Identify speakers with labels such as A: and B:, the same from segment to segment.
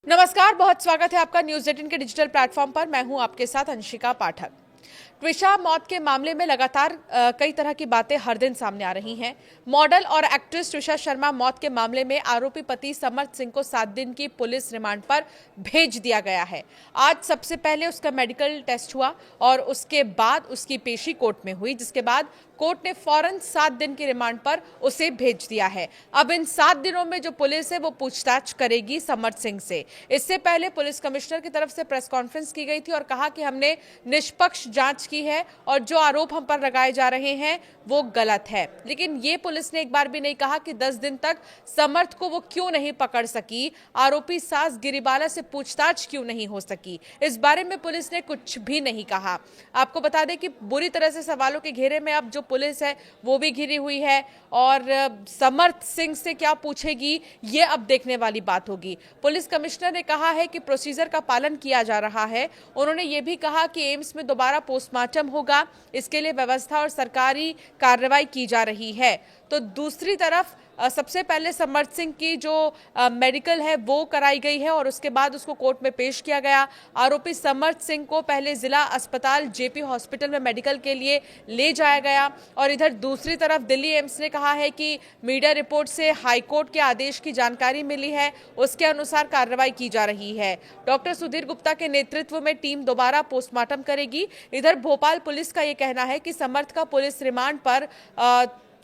A: नमस्कार, बहुत स्वागत है आपका न्यूज 18 के डिजिटल प्लेटफॉर्म पर। मैं हूं आपके साथ अंशिका पाठक। ट्विशा मौत के मामले में लगातार कई तरह की बातें हर दिन सामने आ रही हैं। मॉडल और एक्ट्रेस ट्विशा शर्मा मौत के मामले में आरोपी पति समर्थ सिंह को 7 दिन की पुलिस रिमांड पर भेज दिया गया है। आज सबसे पहले उसका मेडिकल टेस्ट हुआ और उसके बाद उसकी पेशी कोर्ट में हुई, जिसके बाद कोर्ट ने फौरन 7 दिन की रिमांड पर उसे भेज दिया है। अब इन 7 दिनों में जो पुलिस है वो पूछताछ करेगी समर्थ सिंह से। इससे पहले पुलिस कमिश्नर की तरफ से प्रेस कॉन्फ्रेंस की गई थी और कहा कि हमने निष्पक्ष जांच की है और जो आरोप हम पर लगाए जा रहे हैं वो गलत है। लेकिन ये पुलिस ने एक बार भी नहीं कहा कि 10 दिन तक समर्थ को वो क्यों नहीं पकड़ सकी, आरोपी सास गिरिबाला से पूछताछ क्यों नहीं हो सकी। इस बारे में पुलिस ने कुछ भी नहीं कहा। आपको बता दें कि बुरी तरह से सवालों के घेरे में अब जो पुलिस है वो भी घिरी हुई है और समर्थ सिंह से क्या पूछेगी ये अब देखने वाली बात होगी। पुलिस कमिश्नर ने कहा है कि प्रोसीजर का पालन किया जा रहा है। उन्होंने ये भी कहा कि एम्स में दोबारा पोस्टमार्टम होगा, इसके लिए व्यवस्था और सरकारी कार्रवाई की जा रही है। तो दूसरी तरफ सबसे पहले समर्थ सिंह की जो मेडिकल है वो कराई गई है और उसके बाद उसको कोर्ट में पेश किया गया। आरोपी समर्थ सिंह को पहले जिला अस्पताल जेपी हॉस्पिटल में मेडिकल के लिए ले जाया गया और इधर दूसरी तरफ दिल्ली एम्स ने कहा है कि मीडिया रिपोर्ट से हाईकोर्ट के आदेश की जानकारी मिली है, उसके अनुसार कार्रवाई की जा रही है। डॉक्टर सुधीर गुप्ता के नेतृत्व में टीम दोबारा पोस्टमार्टम करेगी। इधर भोपाल पुलिस का ये कहना है कि समर्थ का पुलिस रिमांड पर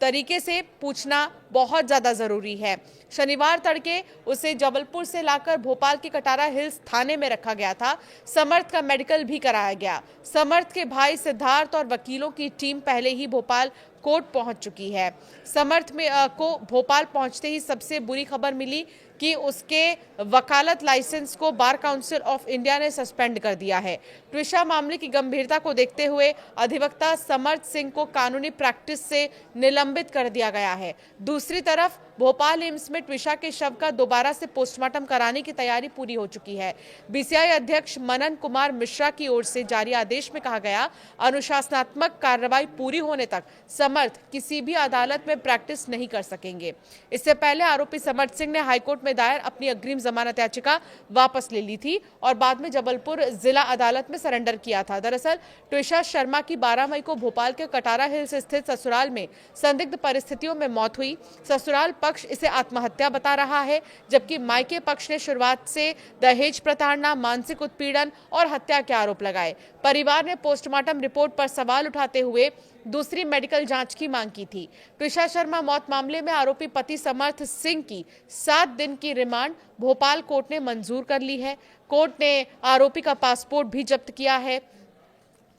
A: तरीके से पूछना बहुत ज्यादा जरूरी है। शनिवार तड़के उसे जबलपुर से लाकर भोपाल के कटारा हिल्स थाने में रखा गया था। समर्थ का मेडिकल भी कराया गया। समर्थ के भाई सिद्धार्थ और वकीलों की टीम पहले ही भोपाल कोर्ट पहुंच चुकी है। समर्थ को भोपाल पहुंचते ही सबसे बुरी खबर मिली कि उसके वकालत लाइसेंस को बार काउंसिल ऑफ इंडिया ने सस्पेंड कर दिया है। ट्विशा मामले की गंभीरता को देखते हुए अधिवक्ता समर्थ सिंह को कानूनी प्रैक्टिस से निलंबित कर दिया गया है। दूसरी तरफ भोपाल एम्स में ट्विशा के शव का दोबारा से पोस्टमार्टम कराने की तैयारी पूरी हो चुकी है। बीसीआई अध्यक्ष मनन कुमार मिश्रा की ओर से जारी आदेश में कहा गया, अनुशासनात्मक कार्रवाई पूरी होने तक समर्थ किसी भी अदालत में प्रैक्टिस नहीं कर सकेंगे। इससे पहले आरोपी समर्थ सिंह ने हाईकोर्ट में दायर अपनी अग्रिम जमानत याचिका वापस ले ली थी और बाद में जबलपुर जिला अदालत में सरेंडर किया था। दरअसल ट्विशा शर्मा की 12 मई को भोपाल के कटारा हिल्स स्थित ससुराल में संदिग्ध परिस्थितियों में मौत हुई। ससुराल पक्ष इसे आत्महत्या बता रहा है, जबकि मायके पक्ष ने शुरुआत से दहेज प्रताड़ना, मानसिक उत्पीड़न और हत्या के आरोप लगाए। परिवार ने पोस्टमार्टम रिपोर्ट पर सवाल उठाते हुए दूसरी मेडिकल जांच की मांग की थी। ट्विशा शर्मा मौत मामले में आरोपी पति समर्थ सिंह की 7 दिन की रिमांड भोपाल कोर्ट ने मंजूर कर ली है। कोर्ट ने आरोपी का पासपोर्ट भी जब्त किया है।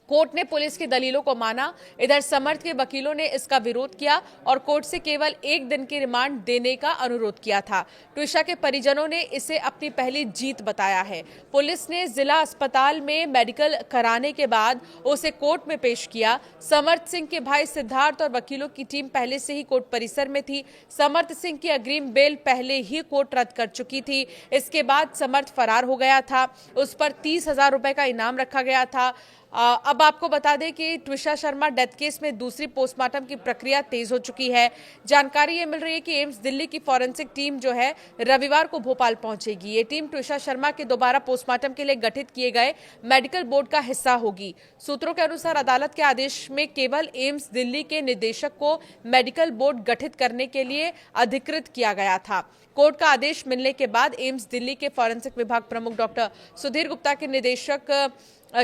A: कोर्ट ने पुलिस की दलीलों को माना। इधर समर्थ के वकीलों ने इसका विरोध किया और कोर्ट से केवल 1 दिन की रिमांड देने का अनुरोध किया था। ट्विशा के परिजनों ने इसे अपनी पहली जीत बताया है। पुलिस ने जिला अस्पताल में मेडिकल कराने के बाद उसे कोर्ट में पेश किया। समर्थ सिंह के भाई सिद्धार्थ और वकीलों की टीम पहले से ही कोर्ट परिसर में थी। समर्थ सिंह की अग्रिम बेल पहले ही कोर्ट रद्द कर चुकी थी। इसके बाद समर्थ फरार हो गया था। उस पर 30,000 रुपए का इनाम रखा गया था। अब आपको बता दें कि ट्विशा शर्मा डेथ केस में दूसरी पोस्टमार्टम की प्रक्रिया तेज हो चुकी है। जानकारी ये मिल रही है कि एम्स दिल्ली की फॉरेंसिक टीम जो है रविवार को भोपाल पहुंचेगी। ये टीम ट्विशा शर्मा के दोबारा पोस्टमार्टम के लिए गठित किए गए मेडिकल बोर्ड का हिस्सा होगी। सूत्रों के अनुसार अदालत के आदेश में केवल एम्स दिल्ली के निदेशक को मेडिकल बोर्ड गठित करने के लिए अधिकृत किया गया था। कोर्ट का आदेश मिलने के बाद एम्स दिल्ली के फॉरेंसिक विभाग प्रमुख डॉक्टर सुधीर गुप्ता के निदेशक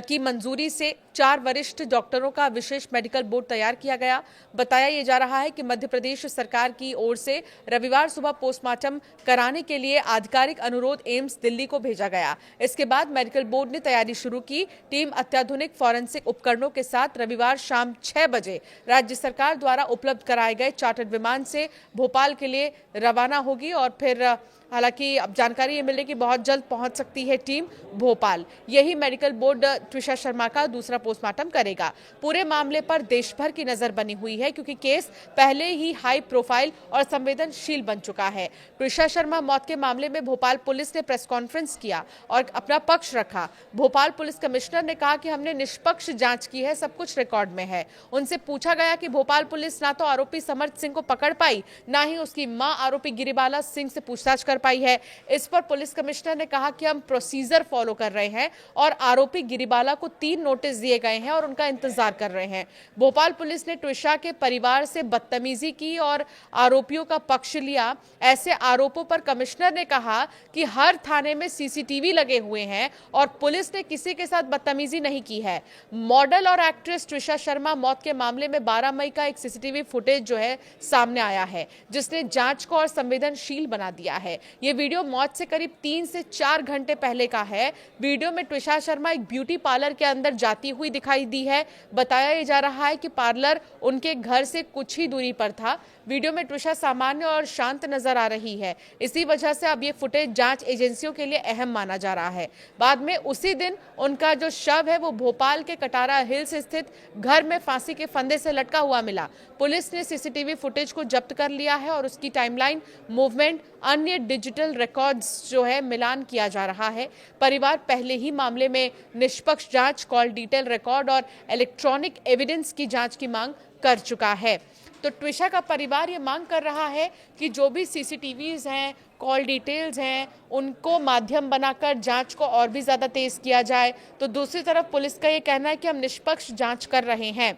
A: की मंजूरी से 4 वरिष्ठ डॉक्टरों का विशेष मेडिकल बोर्ड तैयार किया गया। बताया ये जा रहा है कि मध्य प्रदेश सरकार की ओर से रविवार सुबह पोस्टमार्टम कराने के लिए आधिकारिक अनुरोध एम्स दिल्ली को भेजा गया। इसके बाद मेडिकल बोर्ड ने तैयारी शुरू की। टीम अत्याधुनिक फॉरेंसिक उपकरणों के साथ रविवार शाम 6 बजे राज्य सरकार द्वारा उपलब्ध कराए गए चार्टर्ड विमान से भोपाल के लिए रवाना होगी और फिर हालांकि अब जानकारी ये मिल रही है कि बहुत जल्द पहुंच सकती है टीम भोपाल। यही मेडिकल बोर्ड ट्विशा शर्मा का दूसरा पोस्टमार्टम करेगा। पूरे मामले पर देश भर की नजर बनी हुई है क्योंकि केस पहले ही हाई प्रोफाइल और संवेदनशील बन चुका है। ट्विशा शर्मा मौत के मामले में भोपाल पुलिस ने प्रेस कॉन्फ्रेंस किया और अपना पक्ष रखा। भोपाल पुलिस कमिश्नर ने कहा कि हमने निष्पक्ष जांच की है, सब कुछ रिकॉर्ड में है। उनसे पूछा गया कि भोपाल पुलिस ना तो आरोपी समर्थ सिंह को पकड़ पाई, ना ही उसकी मां आरोपी गिरिबाला सिंह से पूछताछ कर पाई है। इस पर पुलिस कमिश्नर ने कहा कि हम प्रोसीजर फॉलो कर रहे हैं और आरोपी गिरिबाला को 3 नोटिस दिए गए हैं और उनका इंतजार कर रहे हैं। भोपाल पुलिस ने ट्विशा के परिवार से बदतमीजी की और आरोपियों का पक्ष लिया। ऐसे आरोपों पर कमिश्नर ने कहा कि हर थाने में सीसीटीवी लगे हुए हैं और पुलिस ने किसी के साथ बदतमीजी नहीं की है। मॉडल और एक्ट्रेस ट्विशा शर्मा मौत के मामले में 12 मई का एक सीसीटीवी फुटेज जो है सामने आया है, जिसने जांच को और संवेदनशील बना दिया है। ये वीडियो मौत से करीब 3 से 4 घंटे पहले का है। वीडियो में ट्विशा शर्मा एक ब्यूटी पार्लर के अंदर जाती हुई दिखाई दी है। बताया जा रहा है कि पार्लर उनके घर से कुछ ही दूरी पर था। वीडियो में ट्विशा सामान्य और शांत नजर आ रही है। इसी वजह से अब ये फुटेज जांच एजेंसियों के लिए अहम माना जा रहा है। बाद में उसी दिन उनका जो शव है वो भोपाल के कटारा हिल्स स्थित घर में फांसी के फंदे से लटका हुआ मिला। पुलिस ने सीसीटीवी फुटेज को जब्त कर लिया है और उसकी टाइमलाइन, मूवमेंट, अन्य डिजिटल रिकॉर्ड्स जो है मिलान किया जा रहा है। परिवार पहले ही मामले में निष्पक्ष जांच, कॉल डिटेल रिकॉर्ड और इलेक्ट्रॉनिक एविडेंस की जांच की मांग कर चुका है। तो ट्विशा का परिवार ये मांग कर रहा है कि जो भी सीसीटीवीज हैं, कॉल डिटेल्स हैं, उनको माध्यम बनाकर जांच को और भी ज़्यादा तेज़ किया जाए। तो दूसरी तरफ पुलिस का ये कहना है कि हम निष्पक्ष जांच कर रहे हैं।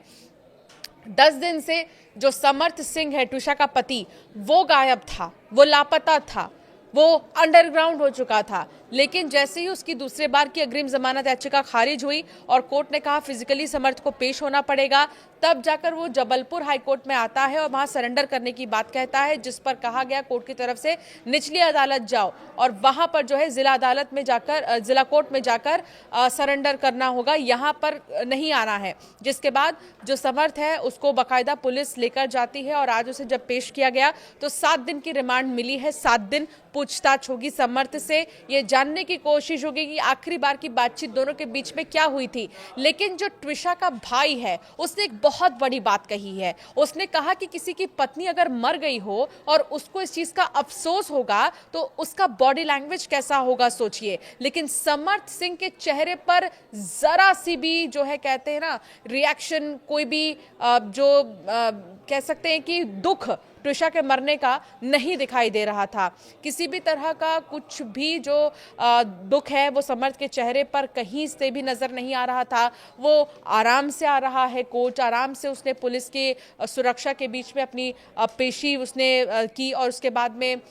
A: 10 दिन से जो समर्थ सिंह है, ट्विशा का पति, वो गायब था, वो लापता था, वो अंडरग्राउंड हो चुका था। लेकिन जैसे ही उसकी दूसरे बार की अग्रिम जमानत याचिका खारिज हुई और कोर्ट ने कहा फिजिकली समर्थ को पेश होना पड़ेगा, तब जाकर वो जबलपुर हाईकोर्ट में आता है और वहां सरेंडर करने की बात कहता है, जिस पर कहा गया कोर्ट की तरफ से निचली अदालत जाओ और वहां पर जो है जिला अदालत में जाकर, जिला कोर्ट में जाकर सरेंडर करना होगा, यहाँ पर नहीं आना है। जिसके बाद जो समर्थ है उसको बाकायदा पुलिस लेकर जाती है और आज उसे जब पेश किया गया तो 7 दिन की रिमांड मिली है। 7 दिन पूछताछ होगी समर्थ से, ये जानने की कोशिश होगी कि आखिरी बार की बातचीत दोनों के बीच में क्या हुई थी। लेकिन जो ट्विशा का भाई है उसने एक बहुत बड़ी बात कही है। उसने कहा कि किसी की पत्नी अगर मर गई हो और उसको इस चीज का अफसोस होगा तो उसका बॉडी लैंग्वेज कैसा होगा सोचिए। लेकिन समर्थ सिंह के चेहरे पर जरा सी भी जो है कहते हैं ना रिएक्शन, कोई भी कह सकते हैं कि दुख ट्विशा के मरने का नहीं दिखाई दे रहा था। किसी भी तरह का कुछ भी जो दुख है वो समर्थ के चेहरे पर कहीं से भी नजर नहीं आ रहा था। वो आराम से आ रहा है कोर्ट, आराम से उसने पुलिस की सुरक्षा के बीच में अपनी पेशी उसने की और उसके बाद में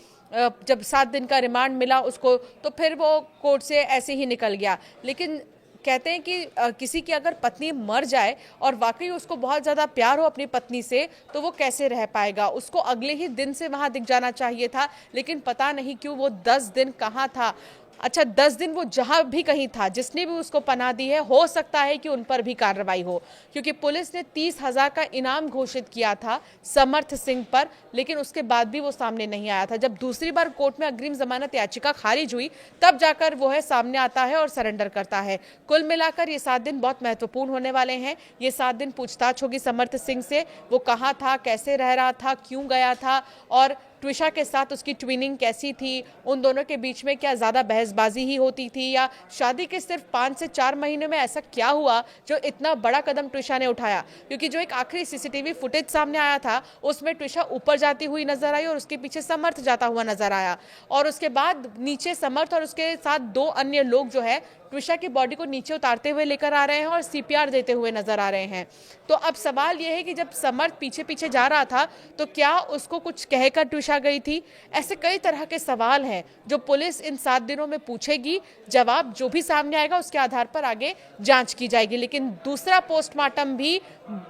A: जब 7 दिन का रिमांड मिला उसको, तो फिर वो कोर्ट से ऐसे ही निकल गया। लेकिन कहते हैं कि किसी की अगर पत्नी मर जाए और वाकई उसको बहुत ज़्यादा प्यार हो अपनी पत्नी से, तो वो कैसे रह पाएगा। उसको अगले ही दिन से वहाँ दिख जाना चाहिए था, लेकिन पता नहीं क्यों वो 10 दिन कहाँ था। अच्छा, 10 दिन वो जहाँ भी कहीं था, जिसने भी उसको पनाह दी है, हो सकता है कि उन पर भी कार्रवाई हो, क्योंकि पुलिस ने 30,000 का इनाम घोषित किया था समर्थ सिंह पर, लेकिन उसके बाद भी वो सामने नहीं आया था। जब दूसरी बार कोर्ट में अग्रिम जमानत याचिका खारिज हुई तब जाकर वो है सामने आता है और सरेंडर करता है। कुल मिलाकर ये 7 दिन बहुत महत्वपूर्ण होने वाले हैं। ये 7 दिन पूछताछ होगी समर्थ सिंह से, वो कहाँ था, कैसे रह रहा था, क्यों गया था और ट्विशा के साथ उसकी ट्विनिंग कैसी थी, उन दोनों के बीच में क्या ज़्यादा बहसबाजी ही होती थी या शादी के सिर्फ 5 से 4 महीने में ऐसा क्या हुआ जो इतना बड़ा कदम ट्विशा ने उठाया। क्योंकि जो एक आखिरी सीसीटीवी फुटेज सामने आया था उसमें ट्विशा ऊपर जाती हुई नजर आई और उसके पीछे समर्थ जाता हुआ नजर आया और उसके बाद नीचे समर्थ और उसके साथ 2 अन्य लोग जो है ट्विशा की बॉडी को नीचे उतारते हुए लेकर आ रहे हैं और सीपीआर देते हुए नजर आ रहे हैं। तो अब सवाल यह है कि जब समर्थ पीछे पीछे जा रहा था तो क्या उसको कुछ कहकर ट्विशा गई थी। ऐसे कई तरह के सवाल हैं जो पुलिस इन 7 दिनों में पूछेगी। जवाब जो भी सामने आएगा उसके आधार पर आगे जांच की जाएगी। लेकिन दूसरा पोस्टमार्टम भी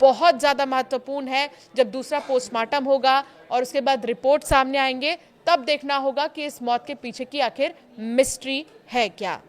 A: बहुत ज्यादा महत्वपूर्ण है। जब दूसरा पोस्टमार्टम होगा और उसके बाद रिपोर्ट सामने आएंगे तब देखना होगा कि इस मौत के पीछे की आखिर मिस्ट्री है क्या।